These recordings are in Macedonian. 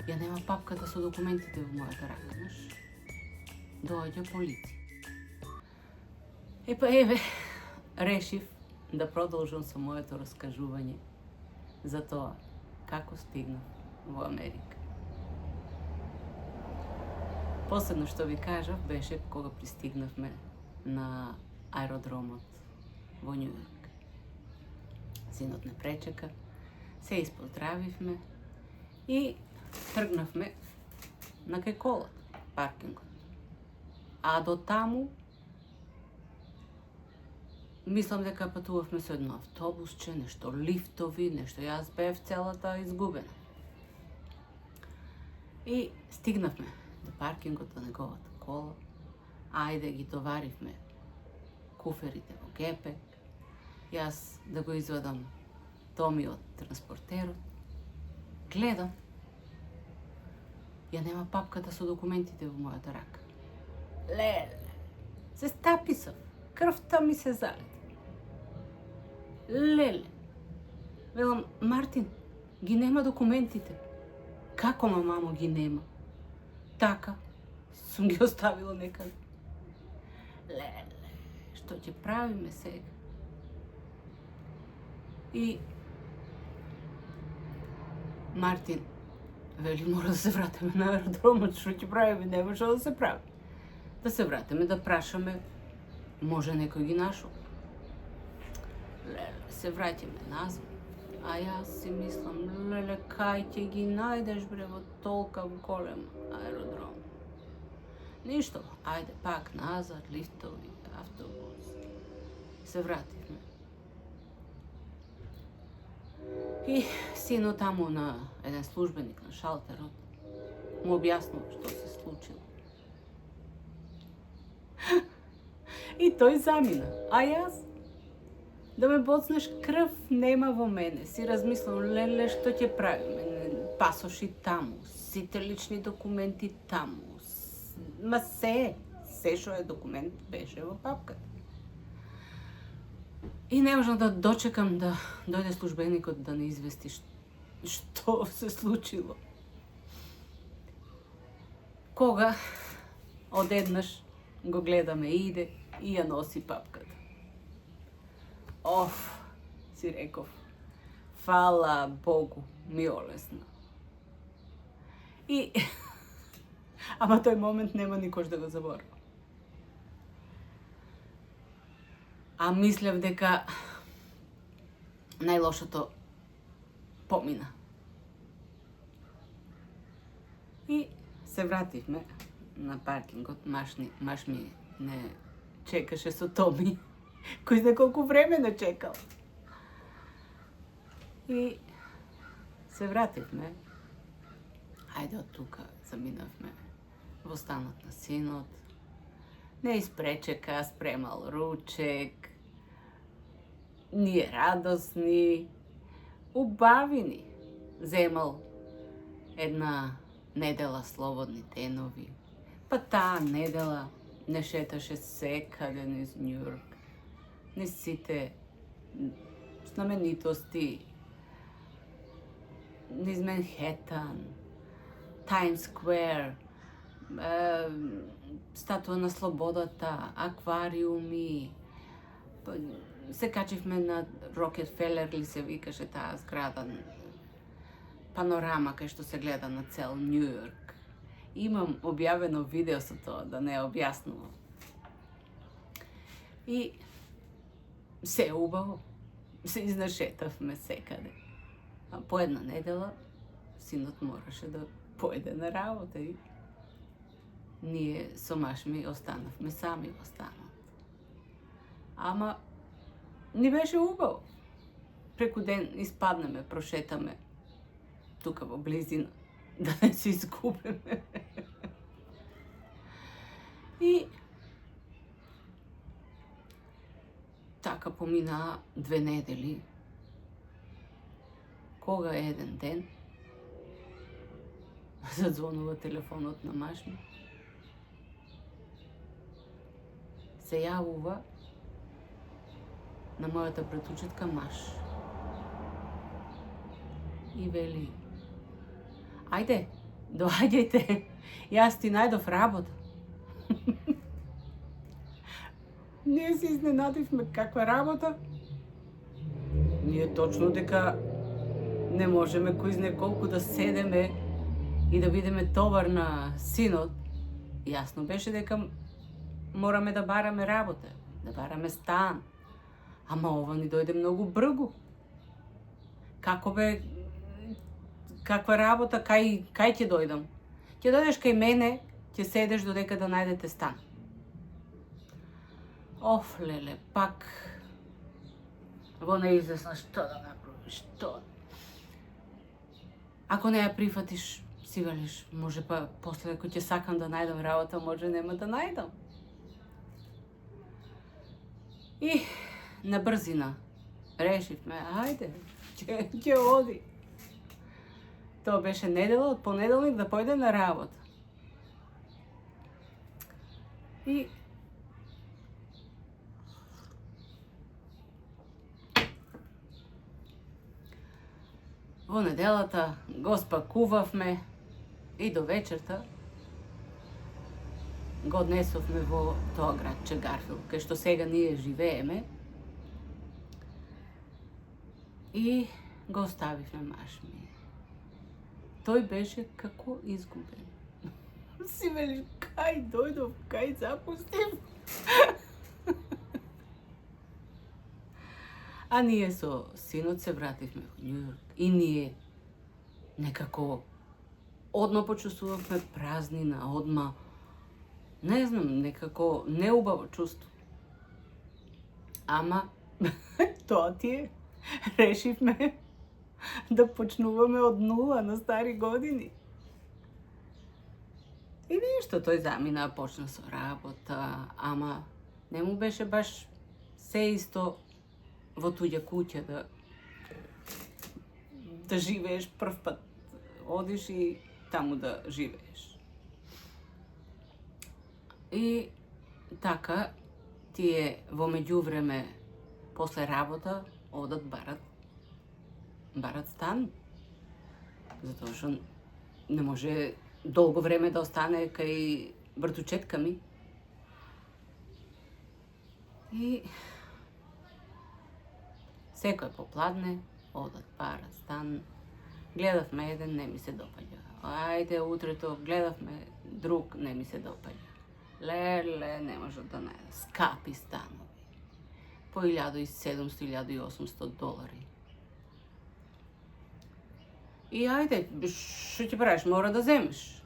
Ја нема папката со документите во мојата рака, знаеш. Доаѓа полиција. Еве, решив да продолжам со моето раскажување за тоа како стигнав во Америка. Последно што ви кажав беше кога пристигнавме на аеродромот во Њу Јорк. Синот не пречека, се испоздравивме и тргнавме на кај колата, паркингот. А до таму мислам дека патувавме со едно автобусче, нешто лифтови, нешто јас бев целата изгубена. И стигнавме до паркингот на неговата кола, ајде ги товаривме куферите во гепек, јас да го извадам Томи од транспортерот, гледам, ја нема папката со документите во мојата рака. Леле, се стаписав, крвта ми се залети. Леле, велам, Мартин, ги нема документите. Како, мамо, ги нема? Така, сум ги оставила некаде. Леле, што ќе правиме сега? И Мартин вели, мора да се вратиме на аеродромот, што ќе правиме, нема што да се прави. Да се вратиме, да прашаме, може некој ги нашол. Леле, се враќаме назад, а јас си мислам, леле, кај ќе ги најдеш, бре, во толка голем аеродром. Ништо, ајде пак назад, лифтови, автобус. Се вративме. И сино таму на еден службеник на шалтерот му објаснува што се случило. И тој замина, а јас да ме боцнеш крв нема во мене. Си размислам, леле, што ќе правиме? Пасоши таму, сите лични документи таму. Ма се што е документ беше во папката. И не можам да дочекам да дојде службеникот да не извести што се случило. Кога одеднаш го гледаме иде и ја носи папката. Си реков, фала Богу, ми олесна. И, ама тој момент нема никош да го заборам. А мислев дека најлошото помина. И се вративме на паркингот, маш ми не чекаше со Томи, кој знае колку време не чекал. И се вративме, ајде од тука заминавме во станот на синот, не испречека, спремал ручек, ние радосни, убавини, земал една недела слободни денови, па таа недела не шеташе секаде низ Њу Јорк, низ сите знаменитости, низ Манхетан, Таймс сквер, статуа на слободата, аквариуми. Се качивме на Рокефелер ли се викаше таа зграда, панорама кај што се гледа на цел Њу Јорк. Имам објавено видео со тоа, да не објаснувам. И се убаво, се изнашетавме секаде. А по една недела синот мораше да појде на работа и ние со маш ми останавме сами во станот. Ама ни беше убаво. Преку ден испаднеме, прошетаме тука во близина, да не се изгубиме. И така поминаа 2 недели, кога еден ден задзвонува телефонот на маш ми. Се јавува на мојата братучетка Маш и вели, ајде, доаѓајте, јас ти најдов работа. Ние се изненадивме каква работа. Ние точно дека не можеме кој знае колку да седеме и да бидеме товар на синот. Јасно беше дека мораме да бараме работа, да бараме стан. Ама ова ни дојде многу бргу. Како бе, каква работа, кај ќе дојдам? Ќе дојдеш кај мене, ќе седеш додека да најдете стан. Оф, леле, пак во неизвестно што да направиш, што. Ако не ја прифатиш, си велиш, може па после ако ќе сакам да најдам работа, може нема да најдам. И на брзина решивме, ајде, ќе оди. Тоа беше недела, од понеделник да појде на работа. И во неделата го спакувавме и до вечерта го однесовме во тоа градче Гарфилд, кај што сега ние живееме, и го оставивме маш ми. Тој беше како изгубен. Си велиш, кај дојдов, кај запустив? А ние со синот се вративме во Њујорк и ние некако одма почувствувавме празнина, одма, не знам, некако неубаво чувство. Ама тоа ти е, решивме да почнуваме од нула на стари години. И нешто, тој замина, почна со работа, ама не му беше баш се исто во туѓа куќа да живееш прв пат. Одиш и таму да живееш. И така, тие во меѓувреме, после работа, одат барат стан. Затоа што не може долго време да остане кај братучетка ми. И секој попладне, одат барат стан. Гледавме еден, не ми се допаѓа. Ајде, утрето гледавме друг, не ми се допаѓа. Леле, не можат да најдат. Скапи станови. По $1,700–1,800. И ајде, што ќе правиш, мора да земеш.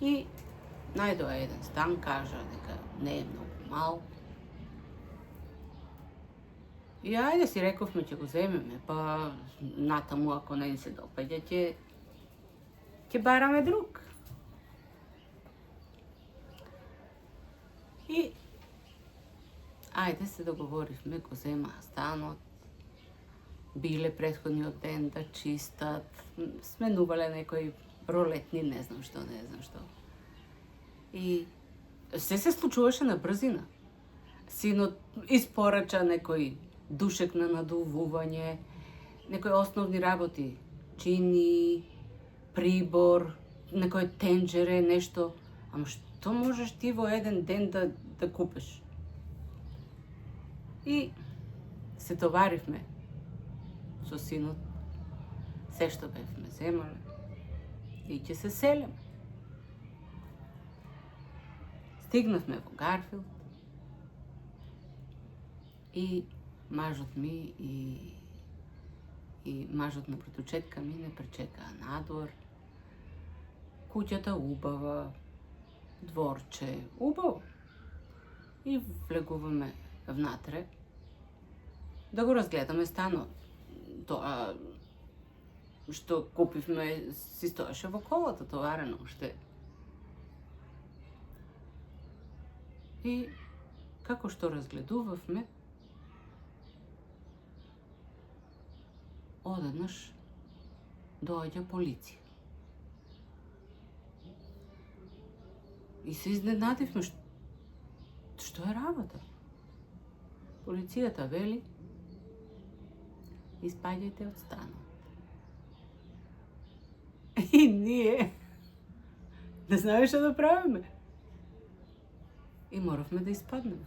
И најдоа еден стан, кажа дека не е многу мал. И ајде си рековме, ќе го земеме, па натаму ако не ни се допаѓа, ќе бараме друг. И ајде се договоривме, го земаа станот, биле претходниот ден да чистат, сменувале некои ролетни, не знам што. И се случуваше на брзина. Синот испорача некој душек на надувување, некои основни работи, чини, прибор, некој тенџере, нешто. Ама што можеш ти во еден ден да купиш? И се товаривме со синот, се што бевме земале, и ќе се селеме. Стигнавме во Гарфилд и мажот ми и мажот на братучетка ми не пречекаа надвор. Куќата убава, дворче, убаво. И влегуваме внатре да го разгледаме станот. Тоа што купивме си стоеше во колата, товарено уште. И како што разгледувавме, одеднаш доаѓа полиција. И се изненадивме, што е работа. Полицијата вели, испаѓајте од станот. И ние не знаеме што да правиме. И моравме да испаднеме.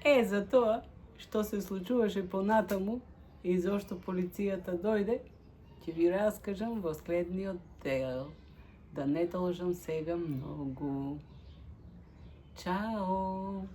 За тоа што се случуваше понатаму и зошто полицијата дојде, ќе ви раскажам во следниот дел. Да не должам сега многу. Чао!